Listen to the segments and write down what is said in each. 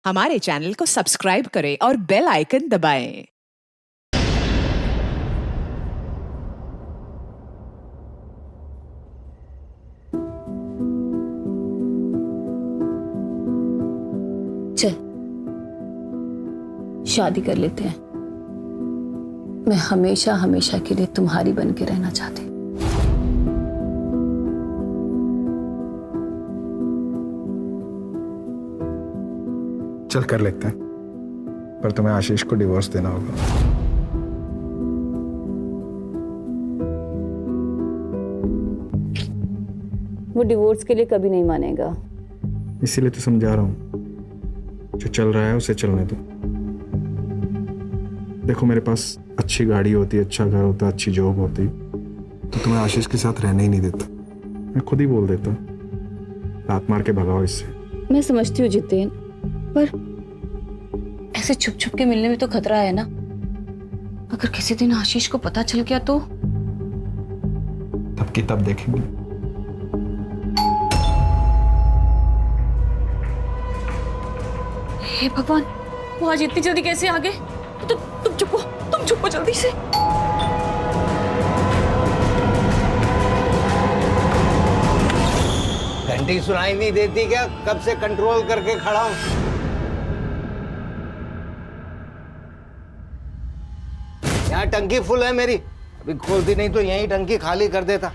हमारे चैनल को सब्सक्राइब करें और बेल आइकन दबाएं। चल शादी कर लेते हैं। मैं हमेशा हमेशा के लिए तुम्हारी बन के रहना चाहती हूँ। चल कर लेते हैं, पर तुम्हें आशीष को डिवोर्स देना होगा। वो डिवोर्स के लिए कभी नहीं मानेगा। इसीलिए तो समझा रहा हूँ, जो चल रहा है उसे चलने दो। देखो मेरे पास अच्छी गाड़ी होती, अच्छा घर होता, अच्छी जॉब होती, तो तुम्हें आशीष के साथ रहने ही नहीं देता। मैं खुद ही बोल देता, लात मार के भगाओ इससे। मैं समझती हूँ जितेन, पर ऐसे छुप छुप के मिलने में तो खतरा है ना। अगर किसी दिन आशीष को पता चल गया तो तब की तब देखेंगे। हे भगवान, वो आज इतनी जल्दी कैसे आ गए? तुम चुप हो जल्दी से। घंटी सुनाई नहीं देती क्या? कब से कंट्रोल करके खड़ा हूं। यहाँ टंकी फुल है मेरी, अभी खोलती नहीं तो यहीं टंकी खाली कर देता।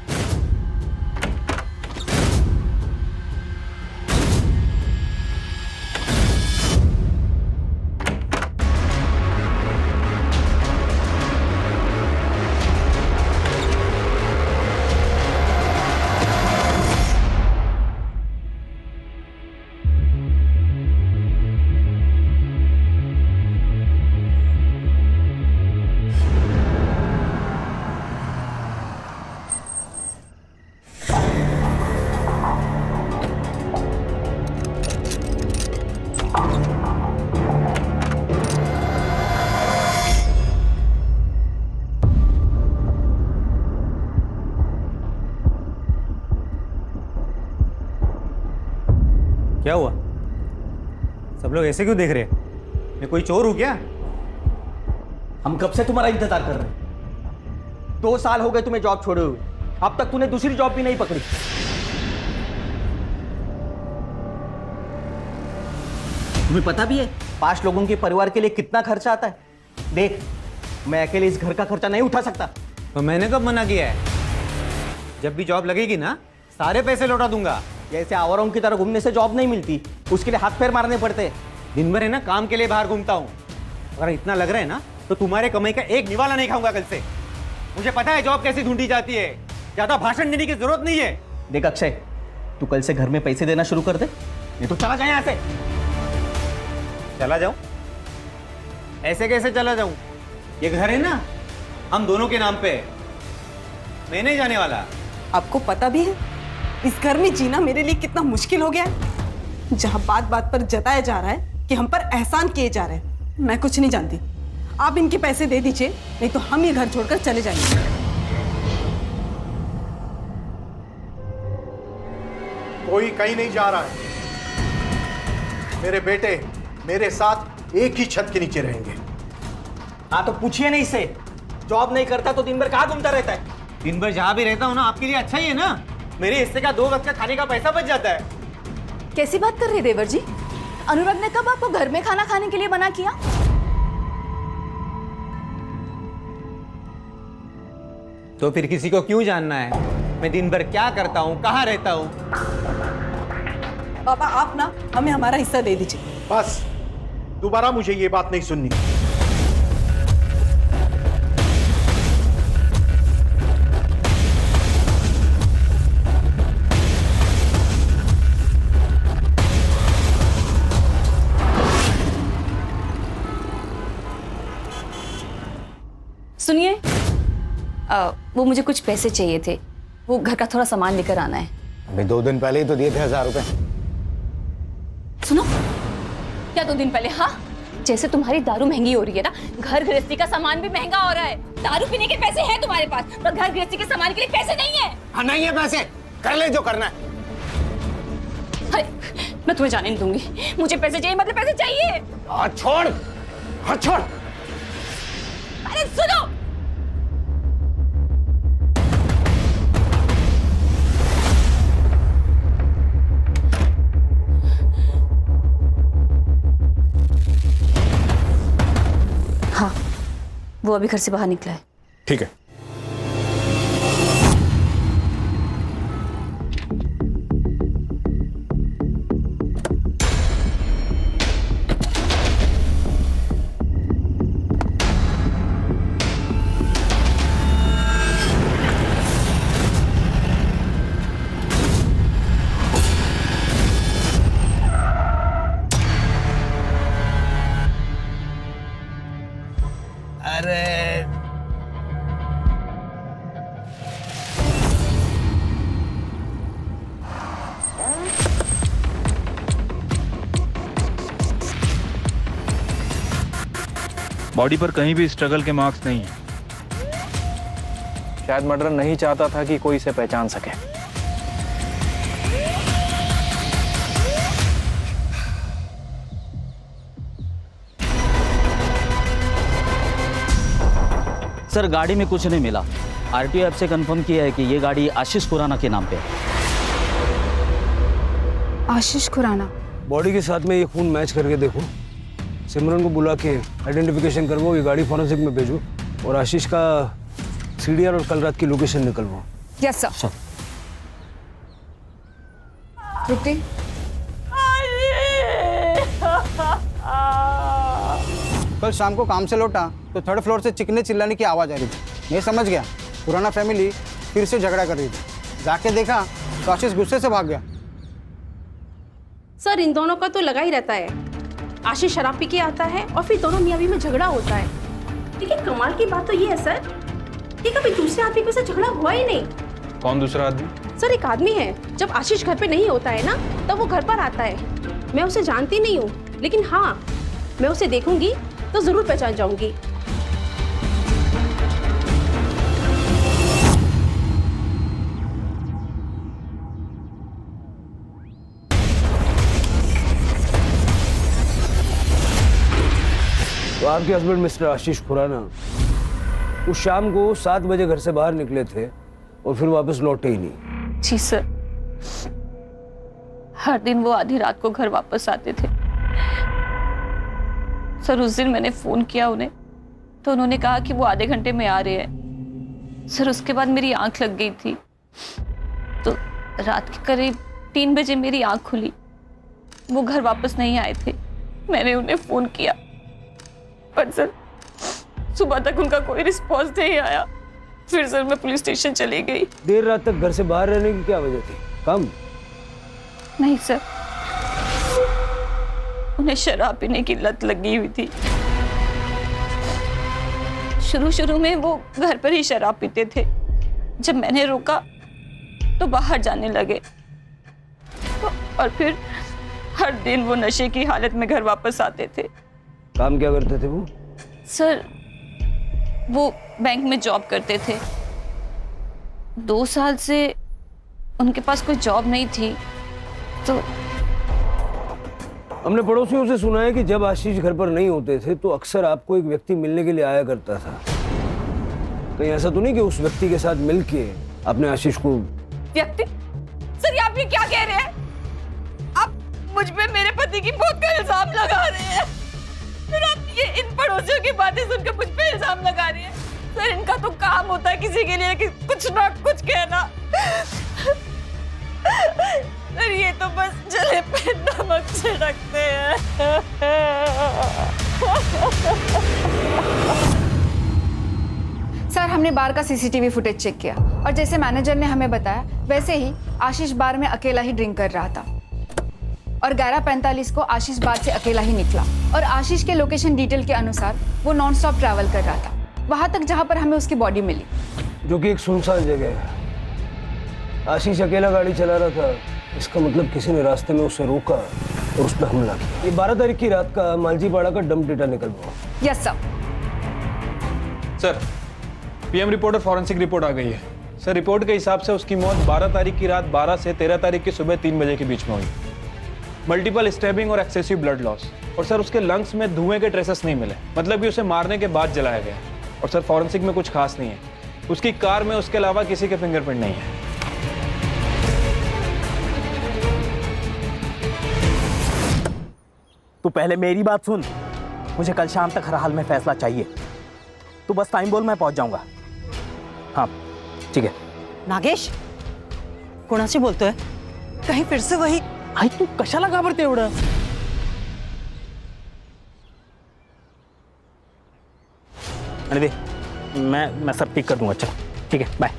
क्या हुआ? सब लोग ऐसे क्यों देख रहे हैं? मैं कोई चोर हूं क्या? हम कब से तुम्हारा इंतजार कर रहे हैं। 2 साल हो गए तुम्हें जॉब छोड़े हुए, अब तक तूने दूसरी जॉब भी नहीं पकड़ी। तुम्हें पता भी है 5 लोगों के परिवार के लिए कितना खर्चा आता है? देख, मैं अकेले इस घर का खर्चा नहीं उठा सकता। तो मैंने कब मना किया है? जब भी जॉब लगेगी ना, सारे पैसे लौटा दूंगा। जैसे आवारों की तरह घूमने से जॉब नहीं मिलती, उसके लिए हाथ पैर मारने पड़ते हैं। दिन भर है ना काम के लिए बाहर घूमता हूँ। अगर इतना लग रहा है ना, तो तुम्हारे कमाई का एक निवाला नहीं खाऊंगा कल से। मुझे पता है जॉब कैसी ढूंढी जाती है, ज्यादा भाषण देने की जरूरत नहीं है। देख अक्षय, तू कल से घर में पैसे देना शुरू कर दे, नहीं तो चला जाए यहाँ से। चला जाऊं? ऐसे कैसे चला जाऊं? ये घर है ना, हम दोनों के नाम पे है। मैं नहीं जाने वाला। आपको पता भी है इस घर में जीना मेरे लिए कितना मुश्किल हो गया है। जहां बात बात पर जताया जा रहा है कि हम पर एहसान किए जा रहे हैं। मैं कुछ नहीं जानती, आप इनके पैसे दे दीजिए, नहीं तो हम ये घर छोड़कर चले जाएंगे। कोई कहीं नहीं जा रहा है। मेरे बेटे मेरे साथ एक ही छत के नीचे रहेंगे। हाँ तो पूछिए नहीं इससे, जॉब नहीं करता तो दिन भर कहाँ घूमता रहता है? दिन भर जहां भी रहता हूं ना, आपके लिए अच्छा ही है ना। मेरे हिस्से का 2 वक्त का खाने का पैसा बच जाता है। कैसी बात कर रहे हैं देवर जी? अनुराग ने कब आपको घर में खाना खाने के लिए मना किया? तो फिर किसी को क्यों जानना है मैं दिन भर क्या करता हूँ, कहाँ रहता हूँ? पापा आप ना हमें हमारा हिस्सा दे दीजिए। बस, दोबारा मुझे ये बात नहीं सुननी। सुनिए, वो मुझे कुछ पैसे चाहिए थे, वो घर का थोड़ा सामान लेकर आना है। अभी 2 दिन पहले ही तो दिए थे 1000 रुपए। सुनो, क्या 2 दिन पहले? हाँ, जैसे तुम्हारी दारू महंगी हो रही है ना, घर गृहस्थी का सामान भी महंगा हो रहा है। दारू पीने के पैसे हैं तुम्हारे पास, पर घर गृहस्थी के सामान के लिए पैसे नहीं है। हाँ नहीं है पैसे, कर ले जो करना है। अरे मैं तुम्हें जाने नहीं दूंगी। मुझे पैसे चाहिए, मतलब पैसे चाहिए। हाथ छोड़, हाथ छोड़। अरे सुनो, हाँ, वो अभी घर से बाहर निकला है। ठीक है। अरे बॉडी पर कहीं भी स्ट्रगल के मार्क्स नहीं है। शायद मर्डर नहीं चाहता था कि कोई इसे पहचान सके। सर गाड़ी में कुछ नहीं मिला। आरटीओ ऐप से कंफर्म किया है कि ये गाड़ी आशीष खुराना के नाम पे है। आशीष खुराना? बॉडी के साथ में ये खून मैच करके देखो। सिमरन को बुला के आइडेंटिफिकेशन करवाओ, ये गाड़ी फॉरेंसिक में भेजो और आशीष का सीडीआर और कल रात की लोकेशन निकलवाओ। Yes sir. तृप्ति, कल शाम को काम से लौटा तो थर्ड फ्लोर से चिकने चिल्लाने की आवाज़ आ रही थी। मैं समझ गया पुराना फैमिली फिर से झगड़ा कर रही थी। जाके देखा तो आशीष गुस्से से भाग गया। सर इन दोनों का तो लगा ही रहता है। आशीष शराब पी के आता है और फिर दोनों मियां बीवी में झगड़ा होता है। लेकिन कमाल की बात तो ये है सर कि कभी दूसरे आदमी के साथ झगड़ा हुआ ही नहीं। कौन दूसरा आदमी? सर एक आदमी है, जब आशीष घर पे नहीं होता है ना तब वो घर पर आता है। मैं उसे जानती नहीं हूँ, लेकिन हाँ मैं उसे देखूंगी तो जरूर पहचान जाऊंगी। तो आपके हस्बैंड मिस्टर आशीष खुराना उस शाम को 7 बजे घर से बाहर निकले थे और फिर वापस लौटे ही नहीं। जी सर, हर दिन वो आधी रात को घर वापस आते थे। सर उस दिन मैंने फोन किया उन्हें तो उन्होंने कहा कि वो आधे घंटे में आ रहे हैं। सर उसके बाद मेरी आंख लग गई थी तो रात के करीब 3 बजे मेरी आंख खुली। वो घर वापस नहीं आए थे। मैंने उन्हें फोन किया पर सर सुबह तक उनका कोई रिस्पॉन्स नहीं आया। फिर सर मैं पुलिस स्टेशन चली गई। देर रात तक घर से बाहर रहने की क्या वजह थी? काम? नहीं सर, उन्हें शराब पीने की लत लगी हुई थी। शुरू में वो घर पर ही शराब पीते थे। जब मैंने रोका तो बाहर जाने लगे और फिर हर दिन वो नशे की हालत में घर वापस आते थे। काम क्या करते थे वो? सर वो बैंक में जॉब करते थे। 2 साल से उनके पास कोई जॉब नहीं थी तो हमने पड़ोसियों से सुना है कि जब आशीष घर पर नहीं होते थे तो अक्सर आपको एक व्यक्ति मिलने के लिए आया करता था। कहीं ऐसा तो नहीं कि उस व्यक्ति के साथ मिलके आपने आशीष को? व्यक्ति? सर आप ये क्या कह रहे हैं? आप मुझ पे मेरे पति की मौत का इल्जाम लगा रहे हैं। फिर आप ये इन पड़ोसियों की बातें सुनकर मुझ पे इल्जाम लगा रहे हैं। सर इनका तो काम होता है किसी के लिए कि कुछ ना कुछ कहना। सर ये तो बस जले पे नमक छिड़कते हैं। सर हमने बार का सीसीटीवी फुटेज चेक किया और जैसे मैनेजर ने हमें बताया वैसे ही आशीष बार में अकेला ही ड्रिंक कर रहा था और 11:45 को आशीष बार से अकेला ही निकला और आशीष के लोकेशन डिटेल के अनुसार वो नॉन स्टॉप ट्रैवल कर रहा था वहां तक जहां पर हमें उसकी बॉडी मिली, जो कि एक सुनसान जगह है। आशीष अकेला गाड़ी चला रहा था, इसका मतलब किसी ने रास्ते में उसे रोका और उस पर हमला किया। ये 12 तारीख की रात का मालजीपाड़ा का डंप डेटा निकल पाओ। Yes sir. Sir PM report और फॉरेंसिक रिपोर्ट आ गई है। सर रिपोर्ट के हिसाब से उसकी मौत 12 तारीख की रात 12 से 13 तारीख की सुबह 3 बजे के बीच में हुई। मल्टीपल स्टैबिंग और एक्सेसिव ब्लड लॉस। और सर उसके लंग्स में धुएं के ट्रेसेस नहीं मिले, मतलब कि उसे मारने के बाद जलाया गया। और सर फॉरेंसिक में कुछ खास नहीं है, उसकी कार में उसके अलावा किसी के फिंगरप्रिंट नहीं है। तू पहले मेरी बात सुन, मुझे कल शाम तक हर हाल में फैसला चाहिए। तू बस टाइम बोल, मैं पहुंच जाऊंगा। हाँ ठीक है। नागेश कोणाशी बोलतोय? कहीं फिर से वही? आई तू कशाला घाबरते एवढं? अरे दे, मैं सब ठीक कर दूंगा। चल ठीक है, बाय।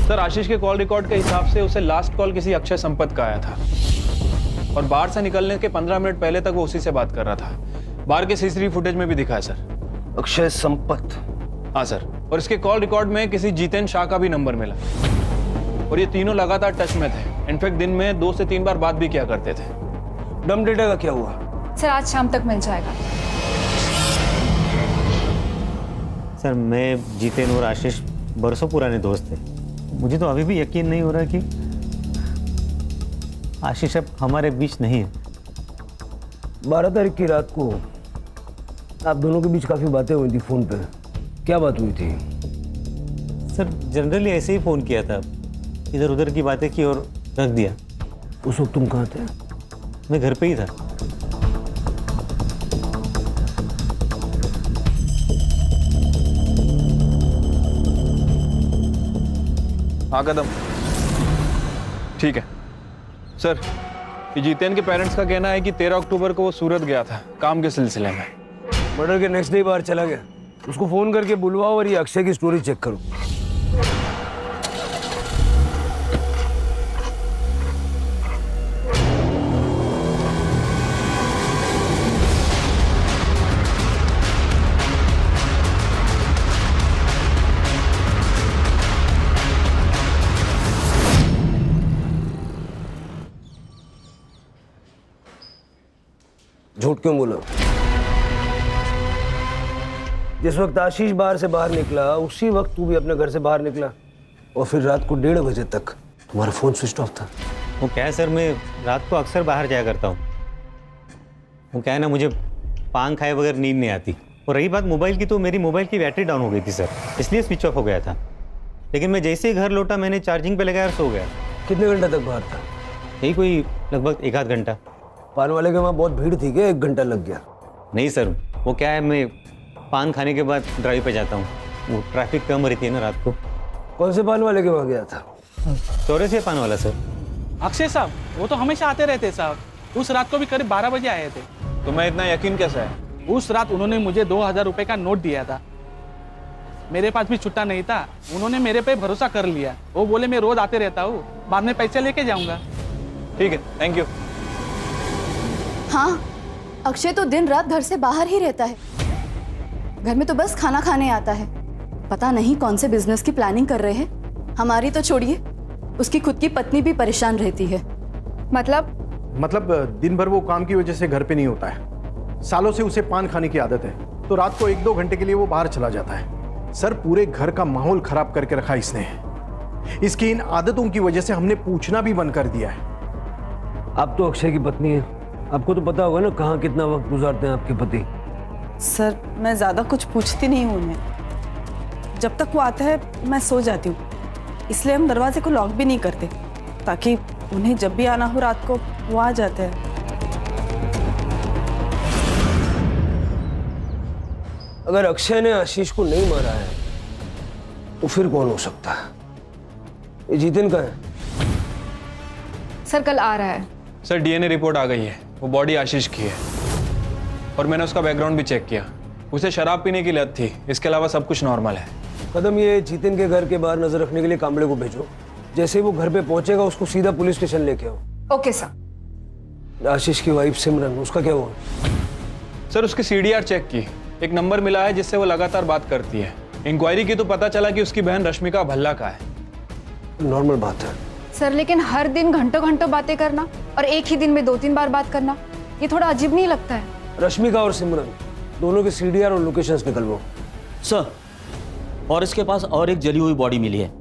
सर आशीष के कॉल रिकॉर्ड के हिसाब से उसे लास्ट कॉल किसी अक्षय संपत का आया था और बाहर से निकलने के 15 मिनट पहले तक वो उसी से बात कर रहा था। बाहर के सीसीटीवी फुटेज में भी दिखा है सर। अक्षय संपत? हाँ सर, और इसके कॉल रिकॉर्ड में किसी जितेन शाह का भी नंबर मिला और ये तीनों लगातार टच में थे। इनफैक्ट दिन में 2 से 3 बार बात भी किया करते थे। डम डेटा का क्या हुआ? सर आज शाम तक मिल जाएगा। सर मैं जितेन और आशीष बरसों पुराने दोस्त थे। मुझे तो अभी भी यकीन नहीं हो रहा कि आशीष अब हमारे बीच नहीं है। 12 तारीख की रात को आप दोनों के बीच काफी बातें हुई थी फोन पे। क्या बात हुई थी? सर जनरली ऐसे ही फ़ोन किया था, इधर उधर की बातें की और रख दिया। उस वक्त तुम कहाँ थे? मैं घर पे ही था। हाँ कदम, ठीक है सर। ये जितेन के पेरेंट्स का कहना है कि 13 अक्टूबर को वो सूरत गया था काम के सिलसिले में। मर्डर के नेक्स्ट डे बाहर चला गया। उसको फोन करके बुलवाओ और ये अक्षय की स्टोरी चेक करो। झूठ क्यों बोला? जिस वक्त आशीष बाहर से बाहर निकला उसी वक्त तू भी अपने घर से बाहर निकला और फिर रात को 1:30 बजे तक तुम्हारा फोन स्विच ऑफ था। वो क्या है सर, मैं रात को अक्सर बाहर जाया करता हूँ। वो क्या है ना, मुझे पान खाए बगैर नींद नहीं आती। और रही बात मोबाइल की, तो मेरी मोबाइल की बैटरी डाउन हो गई थी सर, इसलिए स्विच ऑफ हो गया था। लेकिन मैं जैसे ही घर लौटा मैंने चार्जिंग पे लगाया और सो गया। कितने घंटे तक बाहर था? यही कोई लगभग 1 आध घंटा। पान वाले के वहाँ बहुत भीड़ थी क्या 1 घंटा लग गया? नहीं सर, वो क्या है, मैं पान खाने के बाद ड्राइव पे जाता हूँ, वो ट्रैफिक कम रहती है ना रात को। कौन से पान वाले के वहाँ गया था? चौरासी पान वाला सर। अक्षय साहब वो तो हमेशा आते रहते साहब। उस रात को भी करीब 12 बजे आए थे। तुम्हें इतना यकीन कैसे है? उस रात उन्होंने मुझे 2000 रुपए का नोट दिया था। मेरे पास भी छुट्टा नहीं था, उन्होंने मेरे पे भरोसा कर लिया। वो बोले मैं रोज आते रहता हूँ, बाद में पैसे लेके जाऊंगा। ठीक है, थैंक यू। हाँ, अक्षय तो दिन रात घर से बाहर ही रहता है। घर में तो बस खाना खाने आता है। पता नहीं कौन से बिजनेस की प्लानिंग कर रहे हैं। हमारी तो छोड़िए, उसकी खुद की पत्नी भी परेशान रहती है। मतलब दिन भर वो काम की वजह से घर पे नहीं होता है। सालों से उसे पान खाने की आदत है, तो रात को 1-2 घंटे के लिए वो बाहर चला जाता है। सर पूरे घर का माहौल खराब करके रखा इसने। इसकी इन आदतों की वजह से हमने पूछना भी बंद कर दिया है। आप तो अक्षय की पत्नी है, आपको तो पता होगा ना कहाँ कितना वक्त गुजारते हैं आपके पति। सर मैं ज़्यादा कुछ पूछती नहीं हूँ उन्हें। जब तक वो आता है मैं सो जाती हूँ, इसलिए हम दरवाजे को लॉक भी नहीं करते, ताकि उन्हें जब भी आना हो रात को वो आ जाते हैं। अगर अक्षय ने आशीष को नहीं मारा है तो फिर कौन हो सकता है? ये जितेन का है? सर कल आ रहा है। सर डीएनए रिपोर्ट आ गई है, वो बॉडी आशीष की है और मैंने उसका बैकग्राउंड भी चेक किया। उसे शराब पीने की लत थी, इसके अलावा सब कुछ नॉर्मल है। कदम, ये जितेन के घर के बाहर नजर रखने के लिए कांबड़े को भेजो। जैसे ही वो घर पे पहुंचेगा उसको सीधा पुलिस स्टेशन लेके आओ। Okay sir. आशीष की वाइफ सिमरन, उसका क्या हुआ? सर उसकी सीडीआर चेक की, एक नंबर मिला है जिससे वो लगातार बात करती है। इंक्वायरी की तो पता चला कि उसकी बहन रश्मिका भल्ला का है। नॉर्मल बात है सर, लेकिन हर दिन घंटों घंटों बातें करना और एक ही दिन में 2-3 बार बात करना, ये थोड़ा अजीब नहीं लगता है? रश्मिका और सिमरन दोनों के सीडीआर और लोकेशंस निकलवाओ। सर, और इसके पास और एक जली हुई बॉडी मिली है,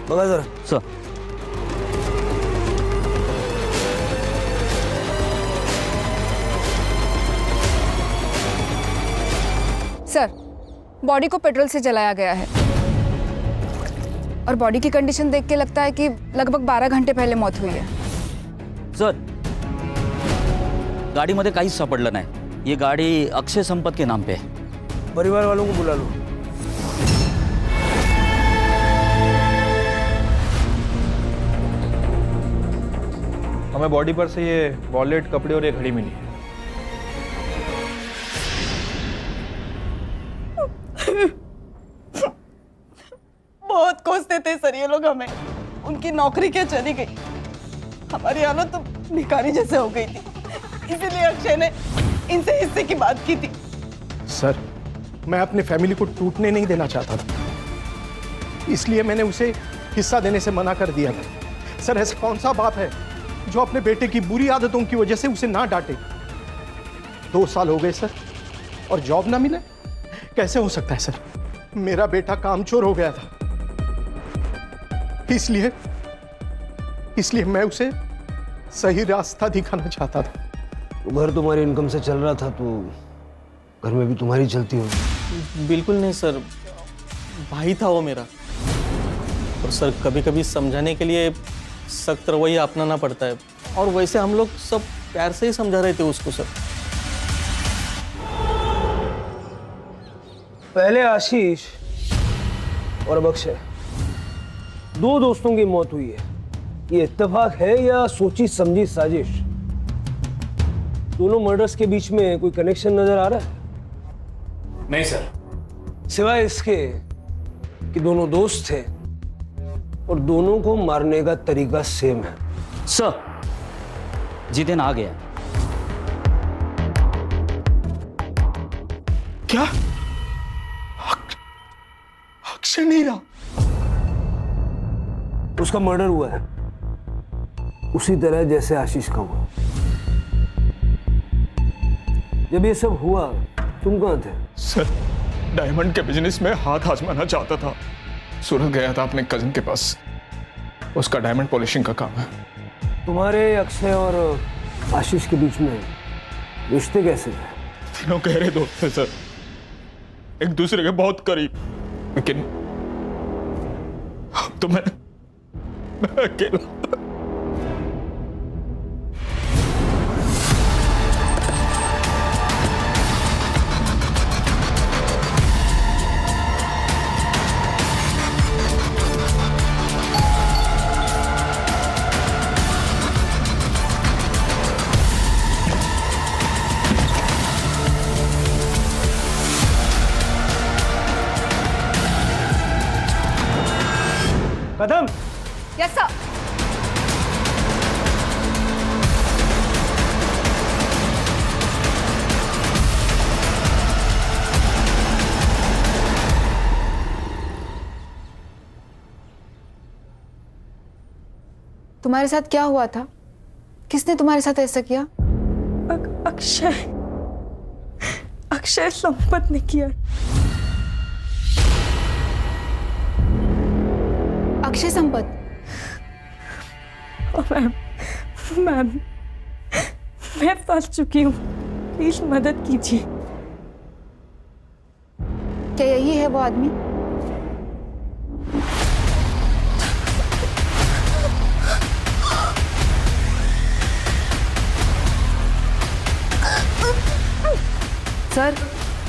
बघा जरा सर सर, बॉडी को पेट्रोल से जलाया गया है और बॉडी की कंडीशन देख के लगता है कि लगभग 12 घंटे पहले मौत हुई है। सर गाडीमध्ये काहीच सापडलं नाही। ये गाडी अक्षय संपत के नाम पे है। परिवार वालों को बुला लो। हमें बॉडी पर से ये वॉलेट, कपड़े और ये घड़ी मिली है। बहुत कोसते थे सर ये लोग हमें, उनकी नौकरी क्या चली गई, हमारी हालत तो भिखारी जैसे हो गई थी, इसीलिए अक्षय ने इनसे हिस्से की बात की थी। सर मैं अपने फैमिली को टूटने नहीं देना चाहता था, इसलिए मैंने उसे हिस्सा देने से मना कर दिया था। सर ऐसा कौन सा बाप है जो अपने बेटे की बुरी आदतों की वजह से उसे ना डांटे। 2 साल हो गए सर और जॉब ना मिले, कैसे हो सकता है सर? मेरा बेटा कामचोर हो गया था, इसलिए मैं उसे सही रास्ता दिखाना चाहता था। घर तुम्हारी इनकम से चल रहा था तो घर में भी तुम्हारी चलती होगी। बिल्कुल नहीं सर, भाई था वो मेरा। और सर कभी कभी समझाने के लिए सख्त रवैया अपनाना पड़ता है, और वैसे हम लोग सब प्यार से ही समझा रहे थे उसको सर। पहले आशीष और अब अक्षय, 2 दोस्तों की मौत हुई है। ये इत्तेफाक है या सोची समझी साजिश? दोनों मर्डर्स के बीच में कोई कनेक्शन नजर आ रहा है? नहीं सर। सिवाय इसके कि दोनों दोस्त थे और दोनों को मारने का तरीका सेम है। सर जितेन आ गया। क्या अक्षय नहीं रहा? उसका मर्डर हुआ है उसी तरह जैसे आशीष का हुआ। जब ये सब हुआ तुम कहां थे? सर डायमंड के बिजनेस में हाथ आजमाना चाहता था, सूरत गया था अपने कजिन के पास, उसका डायमंड पॉलिशिंग का काम है। तुम्हारे अक्षय और आशीष के बीच में रिश्ते कैसे थे? तीनों गहरे दोस्त थे सर, एक दूसरे के बहुत करीब, लेकिन अब तो मैं अकेला। कदम। Yes sir. तुम्हारे साथ क्या हुआ था? किसने तुम्हारे साथ ऐसा किया? अक्षय संपत ने किया। अक्षय संपत? मैम मैं फंस चुकी हूँ, प्लीज मदद कीजिए। क्या यही है वो आदमी? सर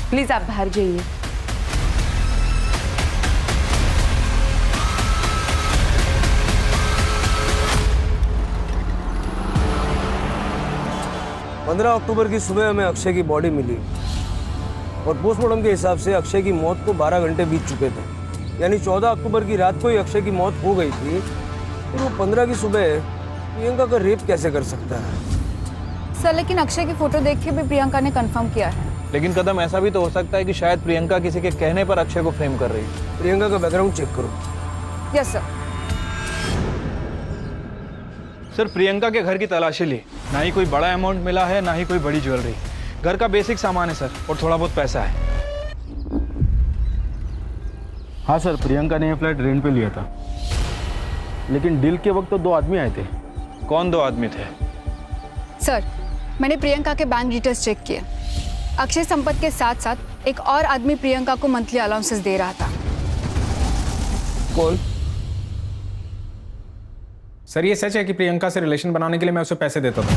प्लीज आप बाहर जाइए। अक्टूबर की सुबह हमें अक्षय की बॉडी मिली और पोस्टमार्टम के हिसाब से अक्षय की मौत को 12 घंटे बीत चुके थे, यानी 14 अक्टूबर की रात को ही अक्षय की मौत हो गई थी। फिर वो 15 की सुबह प्रियंका का रेप कैसे कर सकता है? सर लेकिन अक्षय की फोटो देख के भी प्रियंका ने कंफर्म किया है। लेकिन कदम ऐसा भी तो हो सकता है कि शायद प्रियंका किसी के कहने पर अक्षय को फ्रेम कर रही है। प्रियंका का बैकग्राउंड चेक करो। Yes sir. सर प्रियंका के घर की तलाशी ली, ना ही कोई बड़ा अमाउंट मिला है ना ही कोई बड़ी ज्वेलरी। घर का बेसिक सामान है सर, और थोड़ा बहुत पैसा है। हाँ सर, प्रियंका ने ये फ्लैट रेंट पे लिया था। लेकिन डील के वक्त तो 2 आदमी आए थे। कौन 2 आदमी थे? सर, मैंने प्रियंका के बैंक डिटेल्स चेक किए। अक्षय संपत के साथ साथ एक और आदमी प्रियंका को मंथली अलाउंसेस दे रहा था। कौन? सर ये सच है कि प्रियंका से रिलेशन बनाने के लिए मैं उसे पैसे देता था,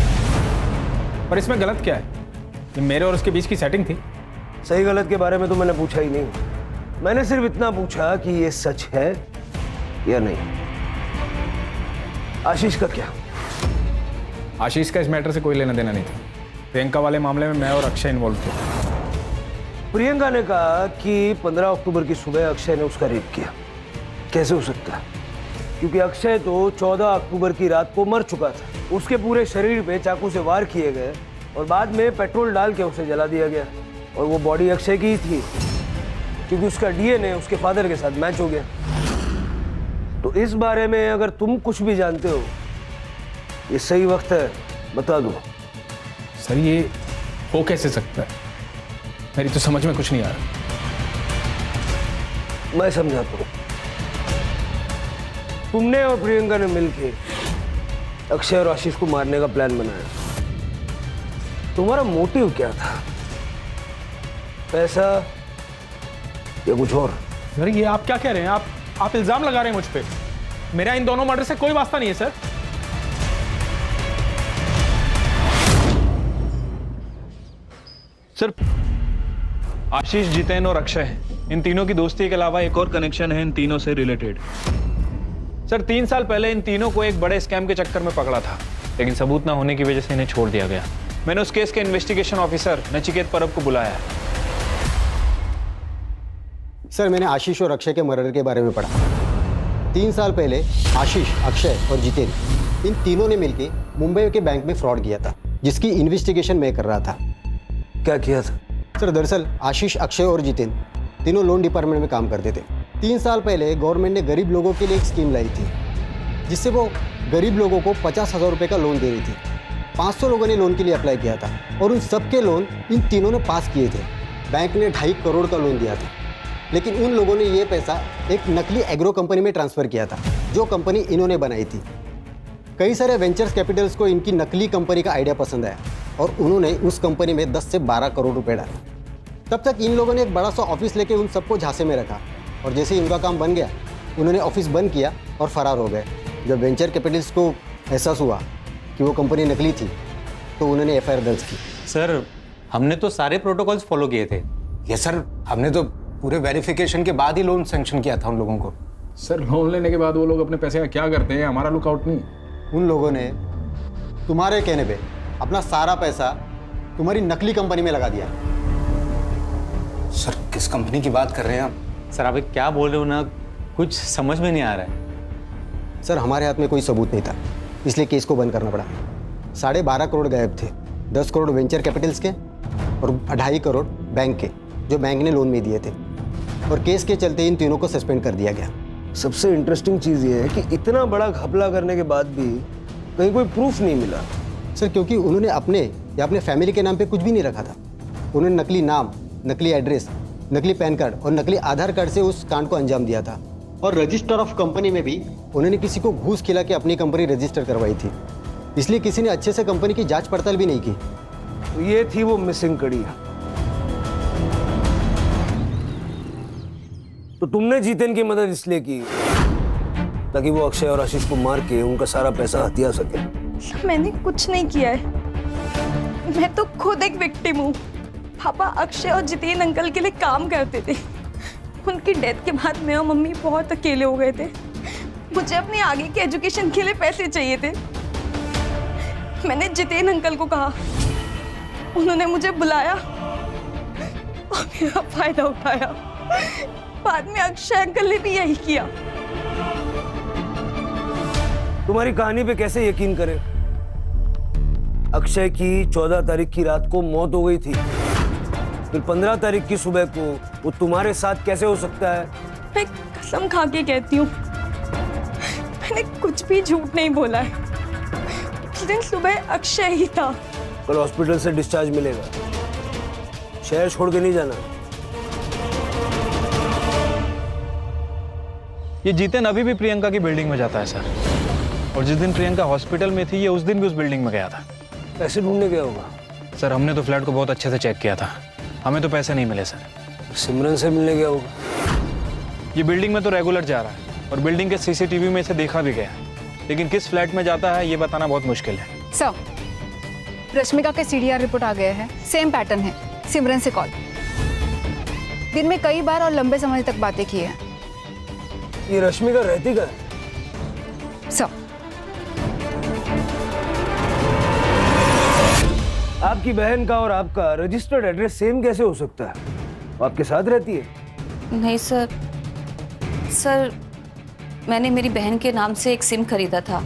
पर इसमें गलत क्या है? ये मेरे और उसके बीच की सेटिंग थी। सही गलत के बारे में तो मैंने पूछा ही नहीं। मैंने सिर्फ इतना पूछा कि ये सच है या नहीं। आशीष का क्या? आशीष का इस मैटर से कोई लेना देना नहीं था। प्रियंका वाले मामले में मैं और अक्षय इन्वॉल्व थे। प्रियंका ने कहा कि 15 अक्टूबर की सुबह अक्षय ने उसका रेप किया। कैसे हो सकता है? क्योंकि अक्षय तो 14 अक्टूबर की रात को मर चुका था। उसके पूरे शरीर पे चाकू से वार किए गए और बाद में पेट्रोल डाल के उसे जला दिया गया। और वो बॉडी अक्षय की ही थी, क्योंकि उसका डीएनए उसके फादर के साथ मैच हो गया। तो इस बारे में अगर तुम कुछ भी जानते हो, ये सही वक्त है, बता दो। सर ये हो कैसे सकता है? मेरी तो समझ में कुछ नहीं आ रहा। मैं समझाता हूं। तुमने और प्रियंका ने मिलके अक्षय और आशीष को मारने का प्लान बनाया। तुम्हारा मोटिव क्या था? पैसा या कुछ और? सर ये आप क्या कह रहे हैं? आप इल्जाम लगा रहे हैं मुझ पे। मेरा इन दोनों मर्डर से कोई वास्ता नहीं है सर। सर आशीष, जितेन और अक्षय, इन तीनों की दोस्ती के अलावा एक और कनेक्शन है इन तीनों से रिलेटेड। सर 3 साल पहले इन तीनों को एक बड़े स्कैम के चक्कर में पकड़ा था, लेकिन सबूत ना होने की वजह से इन्हें छोड़ दिया गया। मैंने उस केस के इन्वेस्टिगेशन ऑफिसर नचिकेत परब को बुलाया है। सर मैंने आशीष और अक्षय के मर्डर के बारे में पढ़ा। 3 साल पहले आशीष, अक्षय और जितेन, इन तीनों ने मिलकर मुंबई के बैंक में फ्रॉड किया था, जिसकी इन्वेस्टिगेशन मैं कर रहा था। क्या किया था? सर दरअसल आशीष, अक्षय और जितेन तीनों लोन डिपार्टमेंट में काम करते थे। 3 साल पहले गवर्नमेंट ने गरीब लोगों के लिए एक स्कीम लाई थी, जिससे वो गरीब लोगों को 50,000 रुपये का लोन दे रही थी। 500 लोगों ने लोन के लिए अप्लाई किया था और उन सबके लोन इन तीनों ने पास किए थे। बैंक ने 2.5 करोड़ का लोन दिया था, लेकिन उन लोगों ने ये पैसा एक नकली एग्रो कंपनी में ट्रांसफ़र किया था, जो कंपनी इन्होंने बनाई थी। कई सारे वेंचर्स कैपिटल्स को इनकी नकली कंपनी का आइडिया पसंद आया और उन्होंने उस कंपनी में 10 से 12 करोड़ रुपए डाले। तब तक इन लोगों ने एक बड़ा सा ऑफिस लेके उन सबको झांसे में रखा और जैसे ही उनका काम बन गया, उन्होंने ऑफिस बंद किया और फरार हो गए। जब वेंचर कैपिटल्स को एहसास हुआ कि वो कंपनी नकली थी, तो उन्होंने एफआईआर दर्ज की। सर हमने तो सारे प्रोटोकॉल्स फॉलो किए थे। ये सर हमने तो पूरे वेरिफिकेशन के बाद ही लोन सैंक्शन किया था उन लोगों को। सर लोन लेने के बाद वो लोग अपने पैसे का क्या करते हैं, हमारा लुकआउट नहीं। उन लोगों ने तुम्हारे कहने पे अपना सारा पैसा तुम्हारी नकली कंपनी में लगा दिया। सर किस कंपनी की बात कर रहे हैं आप? सर आप क्या बोल रहे हो ना, कुछ समझ में नहीं आ रहा है। सर हमारे हाथ में कोई सबूत नहीं था, इसलिए केस को बंद करना पड़ा। 12.5 करोड़ गायब थे, 10 करोड़ वेंचर कैपिटल्स के और 2.5 करोड़ बैंक के, जो बैंक ने लोन में दिए थे। और केस के चलते इन तीनों को सस्पेंड कर दिया गया। सबसे इंटरेस्टिंग चीज़ ये है कि इतना बड़ा घपला करने के बाद भी कहीं कोई प्रूफ नहीं मिला। सर क्योंकि उन्होंने अपने या अपने फैमिली के नाम पे कुछ भी नहीं रखा था। उन्होंने नकली नाम, नकली एड्रेस, नकली पैन कार्ड और नकली आधार कार्ड से उस कांड को अंजाम दिया था। और रजिस्टर ऑफ कंपनी में भी उन्होंने किसी को घूस खिला के अपनी कंपनी रजिस्टर करवाई थी, इसलिए किसी ने अच्छे से कंपनी की जांच पड़ताल भी नहीं की। तो ये थी वो मिसिंग कड़ी। तो तुमने जितेन की मदद इसलिए की ताकि वो अक्षय और आशीष को मार के उनका सारा पैसा हथिया सके। मैंने कुछ नहीं किया है, मैं तो खुद एक विक्टिम हूँ। पापा अक्षय और जितेन अंकल के लिए काम करते थे। उनकी डेथ के बाद मैं और मम्मी बहुत अकेले हो गए थे। मुझे अपनी आगे की एजुकेशन के लिए पैसे चाहिए थे। मैंने जितेन अंकल को कहा, उन्होंने मुझे बुलाया और मेरा फायदा उठाया। बाद में अक्षय अंकल ने भी यही किया। तुम्हारी कहानी पे कैसे यकीन करें? अक्षय की 14 तारीख की रात को मौत हो गई थी, फिर 15 तारीख की सुबह को वो तुम्हारे साथ कैसे हो सकता है? मैं कसम खा के कहती हूँ, मैंने कुछ भी झूठ नहीं बोला है। उस दिन सुबह अक्षय ही था। कल हॉस्पिटल से डिस्चार्ज मिलेगा, शहर छोड़ के नहीं जाना। ये जितेन अभी भी प्रियंका की बिल्डिंग में जाता है सर, और जिस दिन प्रियंका हॉस्पिटल में थी ये उस दिन भी उस बिल्डिंग में गया था। पैसे ढूंढने गया होगा। सर हमने तो फ्लैट को बहुत अच्छे से चेक किया था, हमें तो पैसे नहीं मिले सर। सिमरन से मिलने गया होगा। ये बिल्डिंग में तो रेगुलर जा रहा है और बिल्डिंग के सीसीटीवी में इसे देखा भी गया है, लेकिन किस फ्लैट में जाता है ये बताना बहुत मुश्किल है। सर रश्मिका के सीडीआर रिपोर्ट आ गए हैं, सेम पैटर्न है, सिमरन से कॉल, दिन में कई बार और लंबे समय तक बातें की है। ये रश्मिका रहती का? सर आपकी बहन का और आपका रजिस्टर्ड एड्रेस सेम कैसे हो सकता है? आपके साथ रहती है? नहीं सर, सर मैंने मेरी बहन के नाम से एक सिम खरीदा था।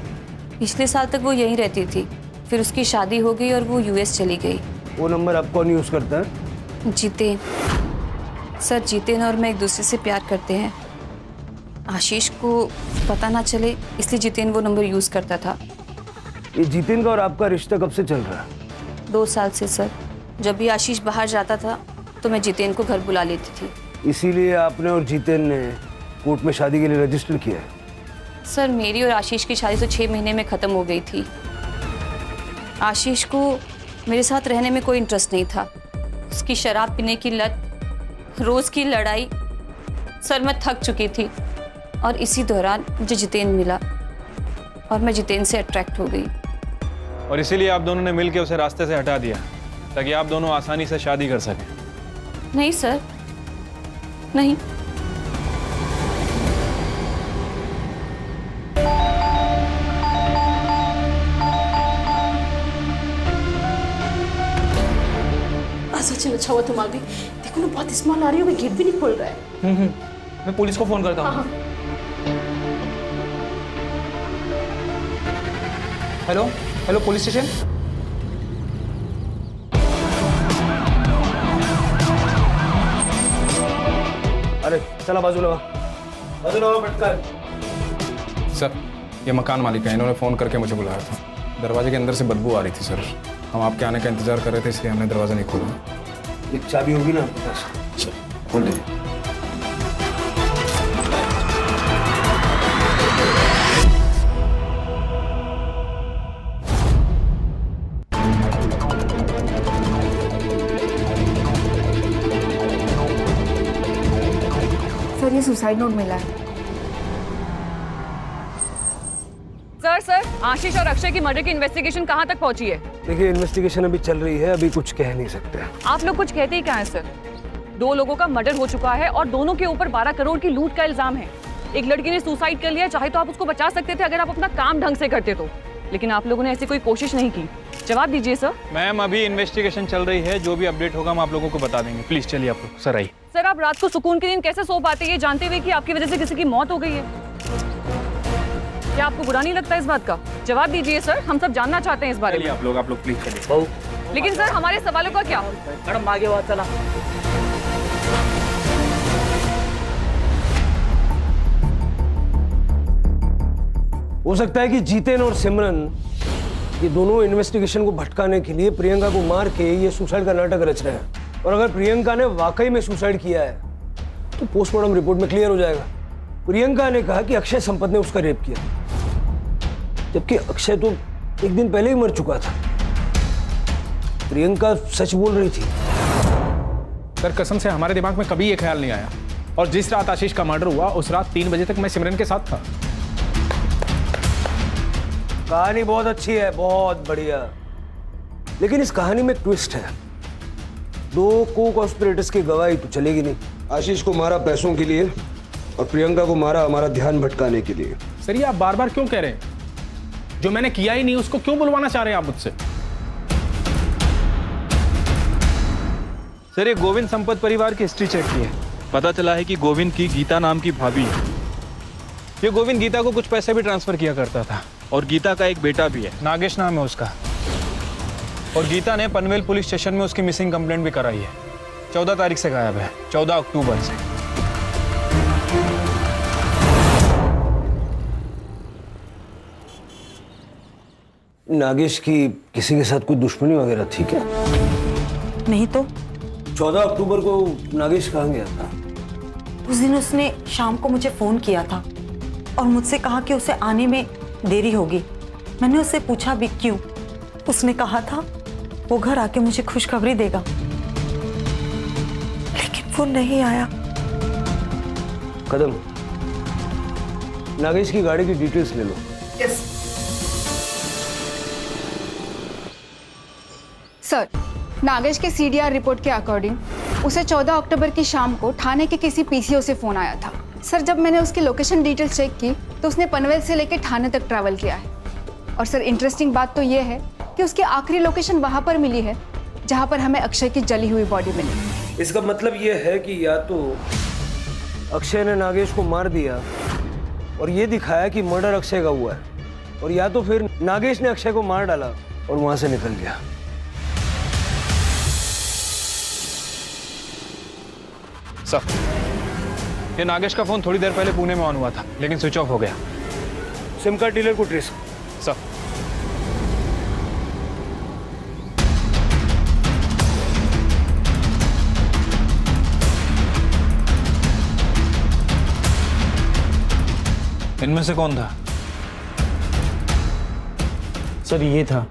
पिछले साल तक वो यहीं रहती थी, फिर उसकी शादी हो गई और वो यूएस चली गई। वो नंबर आप कौन यूज करता है? जितेन। सर जितेन और मैं एक दूसरे से प्यार करते हैं। आशीष को पता ना चले इसलिए जितेन वो नंबर यूज करता था। ये जितेन का और आपका रिश्ता कब से चल रहा है? 2 साल से सर। जब भी आशीष बाहर जाता था तो मैं जितेन को घर बुला लेती थी। इसीलिए आपने और जितेन ने कोर्ट में शादी के लिए रजिस्टर किया है? सर मेरी और आशीष की शादी तो 6 महीने में ख़त्म हो गई थी। आशीष को मेरे साथ रहने में कोई इंटरेस्ट नहीं था। उसकी शराब पीने की लत, रोज़ की लड़ाई, सर मैं थक चुकी थी। और इसी दौरान मुझे जितेन मिला और मैं जितेन से अट्रैक्ट हो गई। और इसीलिए आप दोनों ने मिलकर उसे रास्ते से हटा दिया ताकि आप दोनों आसानी से शादी कर सकें। नहीं सर, नहीं। सचिन अच्छा हुआ तुम आ गई। देखो ना बहुत स्मेल आ रही है, गेट भी नहीं खोल रहा है। मैं पुलिस को फोन करता हूँ। Hello hello police station. अरे चला बाजूला फटकार। सर ये मकान मालिक है, इन्होंने फ़ोन करके मुझे बुलाया था। दरवाजे के अंदर से बदबू आ रही थी सर, हम आपके आने का इंतजार कर रहे थे इसलिए हमने दरवाज़ा नहीं खोला। एक चाबी होगी ना आपके पास? खोल लीजिए। सर ये सुसाइड नोट मिला है। सर आशीष और अक्षय की मर्डर की इन्वेस्टिगेशन कहाँ तक पहुंची है? देखिए इन्वेस्टिगेशन अभी चल रही है, अभी कुछ कह नहीं सकते। आप लोग कुछ कहते ही क्या है सर? 2 लोगों का मर्डर हो चुका है और दोनों के ऊपर 12 करोड़ की लूट का इल्जाम है। एक लड़की ने सुसाइड कर लिया, चाहे तो आप उसको बचा सकते थे अगर आप अपना काम ढंग से करते तो, लेकिन आप लोगों ने ऐसी कोई कोशिश नहीं की। जवाब दीजिए सर। मैम अभी इन्वेस्टिगेशन चल रही है, जो भी अपडेट होगा हम आप लोगों को बता देंगे। प्लीज चलिए आप लोग। सर आइए। सर आप रात को सुकून की नींद कैसे सो पाते हैं जानते हुए कि आपकी वजह से किसी की मौत हो गई है? क्या आपको बुरा नहीं लगता इस बात का? जवाब दीजिए सर, हम सब जानना चाहते हैं इस बारे में। आप लोग प्लीज चलिए। लेकिन सर हमारे सवालों का क्या? मैडम आगे बात चला। हो सकता है कि जितेन और सिमरन ये दोनों इन्वेस्टिगेशन को भटकाने के लिए प्रियंका को मार के ये सुसाइड का नाटक रच रहे हैं। और अगर प्रियंका ने वाकई में सुसाइड किया है तो पोस्टमार्टम रिपोर्ट में क्लियर हो जाएगा। प्रियंका ने कहा कि अक्षय संपत ने उसका रेप किया, जबकि अक्षय तो एक दिन पहले ही मर चुका था। प्रियंका सच बोल रही थी। सर कसम से हमारे दिमाग में कभी ये ख्याल नहीं आया, और जिस रात आशीष का मर्डर हुआ उस रात 3 बजे तक मैं सिमरन के साथ था। कहानी बहुत अच्छी है, बहुत बढ़िया, लेकिन इस कहानी में एक ट्विस्ट है। 2 को-कॉन्स्पिरेटर्स की गवाही तो चलेगी नहीं। आशीष को मारा पैसों के लिए और प्रियंका को मारा हमारा ध्यान भटकाने के लिए। सर ये आप बार बार क्यों कह रहे हैं? जो मैंने किया ही नहीं उसको क्यों बुलवाना चाह रहे हैं आप मुझसे? सर ये गोविंद संपत परिवार की हिस्ट्री चेक की है, पता चला है कि गोविंद की गीता नाम की भाभी है। ये गोविंद गीता को कुछ पैसे भी ट्रांसफर किया करता था, और गीता का एक बेटा भी है, नागेश नाम है उसका। और गीता ने पनवेल पुलिस स्टेशन में उसकी मिसिंग कंप्लेंट भी कराई है। 14 तारीख से गायब है, 14 अक्टूबर से। नागेश की किसी के साथ कोई दुश्मनी वगैरह थी क्या? नहीं तो 14 अक्टूबर को नागेश कहाँ गया था? उस दिन उसने शाम को मुझे फोन किया था और मुझसे कहा कि उसे आने में देरी होगी। मैंने उससे पूछा भी क्यों। उसने कहा था वो घर आके मुझे खुशखबरी देगा, लेकिन वो नहीं आया। कदम, नागेश की गाड़ी की डिटेल्स ले लो। यस सर, नागेश के सीडीआर रिपोर्ट के अकॉर्डिंग उसे 14 अक्टूबर की शाम को थाने के किसी पीसीओ से फोन आया था। सर, जब मैंने उसकी लोकेशन डिटेल्स चेक की तो उसने पनवेल से लेकर थाने तक ट्रैवल किया है। और सर, इंटरेस्टिंग बात तो ये है कि उसकी आखिरी लोकेशन वहां पर मिली है जहां पर हमें अक्षय की जली हुई बॉडी मिली। इसका मतलब ये है कि या तो अक्षय ने नागेश को मार दिया और ये दिखाया कि मर्डर अक्षय का हुआ है, और या तो फिर नागेश ने अक्षय को मार डाला और वहां से निकल गया। सर, ये नागेश का फोन थोड़ी देर पहले पुणे में ऑन हुआ था, लेकिन स्विच ऑफ हो गया। सिम कार्ड डीलर को ट्रेस। सर, इनमें से कौन था? सर, ये था।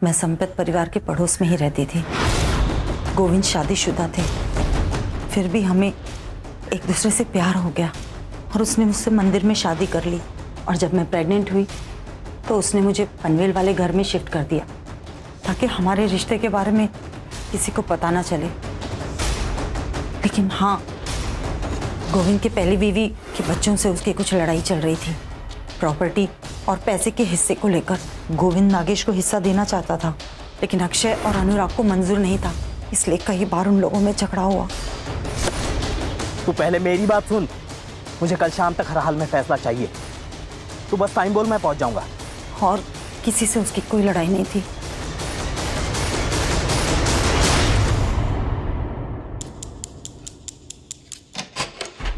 मैं संपत परिवार के पड़ोस में ही रहती थी। गोविंद शादीशुदा थे, फिर भी हमें एक दूसरे से प्यार हो गया और उसने मुझसे मंदिर में शादी कर ली। और जब मैं प्रेग्नेंट हुई तो उसने मुझे पनवेल वाले घर में शिफ्ट कर दिया ताकि हमारे रिश्ते के बारे में किसी को पता ना चले। लेकिन हाँ, गोविंद की पहली बीवी के बच्चों से उसकी कुछ लड़ाई चल रही थी। प्रॉपर्टी और पैसे के हिस्से को लेकर गोविंद नागेश को हिस्सा देना चाहता था, लेकिन अक्षय और अनुराग को मंजूर नहीं था, इसलिए कई बार उन लोगों में झगड़ा हुआ। तू पहले मेरी बात सुन। मुझे कल शाम तक हर हाल में फैसला चाहिए। तू बस टाइम बोल, मैं पहुंच जाऊंगा। और किसी से उसकी कोई लड़ाई नहीं थी।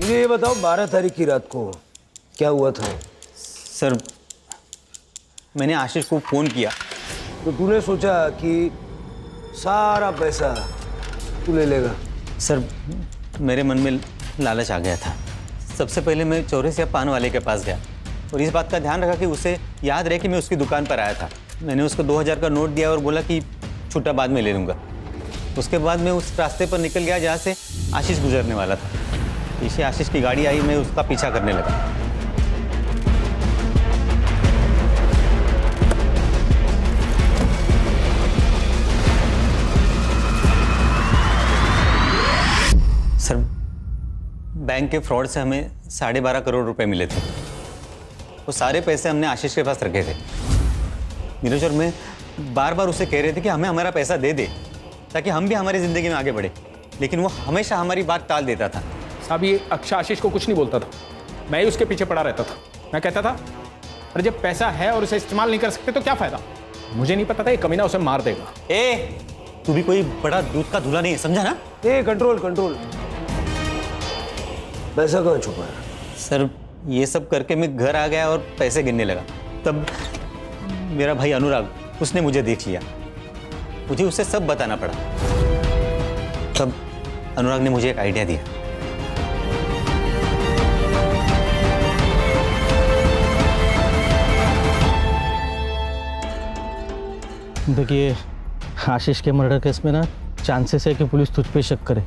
मुझे ये बताओ, 12 तारीख की रात को क्या हुआ था? सर, मैंने आशीष को फ़ोन किया तो तूने सोचा कि सारा पैसा तू ले लेगा? सर, मेरे मन में लालच आ गया था। सबसे पहले मैं चौरसिया पान वाले के पास गया और इस बात का ध्यान रखा कि उसे याद रहे कि मैं उसकी दुकान पर आया था। मैंने उसको 2000 का नोट दिया और बोला कि छुट्टा बाद में ले लूँगा। उसके बाद मैं उस रास्ते पर निकल गया जहाँ से आशीष गुजरने वाला था। पीछे आशीष की गाड़ी आई, मैं उसका पीछा करने लगा। सर, बैंक के फ्रॉड से हमें 12.5 करोड़ रुपए मिले थे। वो सारे पैसे हमने आशीष के पास रखे थे। नीरज और मैं बार बार उसे कह रहे थे कि हमें हमारा पैसा दे दे ताकि हम भी हमारी ज़िंदगी में आगे बढ़े, लेकिन वो हमेशा हमारी बात टाल देता था। साहब, ये अक्षय आशीष को कुछ नहीं बोलता था, मैं ही उसके पीछे पड़ा रहता था। मैं कहता था अरे जब पैसा है और उसे इस्तेमाल नहीं कर सकते तो क्या फ़ायदा। मुझे नहीं पता था ये कमीना उसे मार देगा। तू भी कोई बड़ा दूध का धुला नहीं है, समझा ना? Control control. पैसा कहाँ छुपा है? सर, ये सब करके मैं घर आ गया और पैसे गिनने लगा। तब मेरा भाई अनुराग, उसने मुझे देख लिया। मुझे उसे सब बताना पड़ा। तब अनुराग ने मुझे एक आइडिया दिया। देखिए, आशीष के मर्डर केस में ना चांसेस है कि पुलिस तुझ पे शक करे,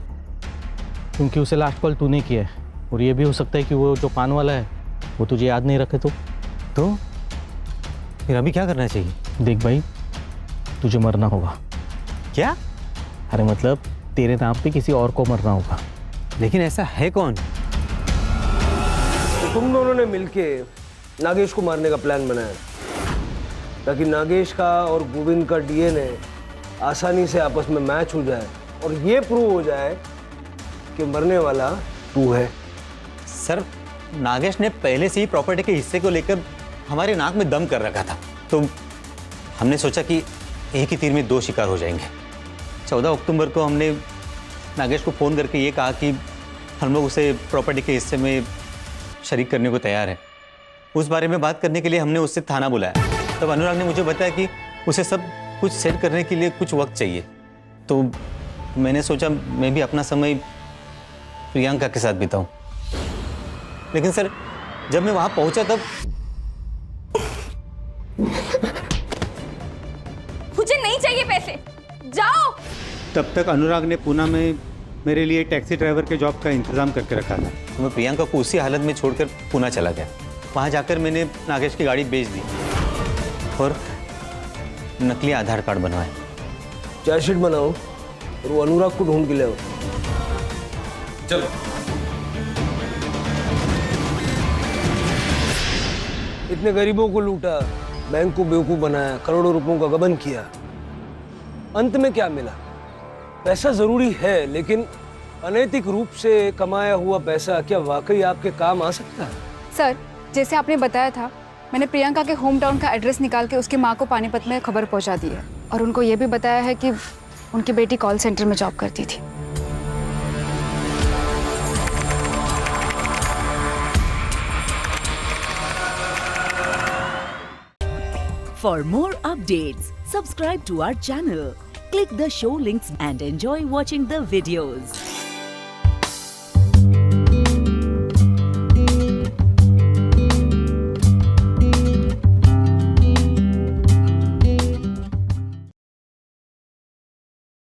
क्योंकि उसे लास्ट कॉल तूने किया है। और ये भी हो सकता है कि वो जो पान वाला है वो तुझे याद नहीं रखे। तो फिर अभी क्या करना चाहिए? देख भाई, तुझे मरना होगा। क्या? अरे मतलब तेरे नाम पे किसी और को मरना होगा। लेकिन ऐसा है कौन? तो तुम दोनों ने मिलके नागेश को मारने का प्लान बनाया ताकि नागेश का और गोविंद का डीएनए आसानी से आपस में मैच हो जाए और ये प्रूव हो जाए कि मरने वाला तू है। सर, नागेश ने पहले से ही प्रॉपर्टी के हिस्से को लेकर हमारे नाक में दम कर रखा था, तो हमने सोचा कि एक ही तीर में दो शिकार हो जाएंगे। 14 अक्टूबर को हमने नागेश को फ़ोन करके ये कहा कि हम लोग उसे प्रॉपर्टी के हिस्से में शरीक करने को तैयार हैं। उस बारे में बात करने के लिए हमने उससे थाना बुलाया। तब अनुराग ने मुझे बताया कि उसे सब कुछ सेट करने के लिए कुछ वक्त चाहिए। तो मैंने सोचा मैं भी अपना समय प्रियंका के साथ बिताऊं। लेकिन सर, जब मैं वहां पहुंचा तब मुझे नहीं चाहिए पैसे, जाओ। तब तक अनुराग ने पुणे में मेरे लिए टैक्सी ड्राइवर के जॉब का इंतजाम करके रखा था। तो मैं प्रियंका को उसी हालत में छोड़कर पुणे चला गया। वहाँ जाकर मैंने नागेश की गाड़ी बेच दी और नकली आधार कार्ड बनवाए। चार्जशीट बनाओ और वो अनुराग को ढूंढ के ले आओ। चलो। इतने गरीबों को लूटा, बैंक को बेवकूफ बनाया, करोड़ों रुपयों का गबन किया, अंत में क्या मिला? पैसा जरूरी है, लेकिन अनैतिक रूप से कमाया हुआ पैसा क्या वाकई आपके काम आ सकता है? सर, जैसे आपने बताया था, मैंने प्रियंका के होम टाउन का एड्रेस निकाल के उसकी माँ को पानीपत में खबर पहुंचा दी है और उनको ये भी बताया है कि उनकी बेटी कॉल सेंटर में जॉब करती थी। For more updates, subscribe to our channel, click the show links and enjoy watching the videos.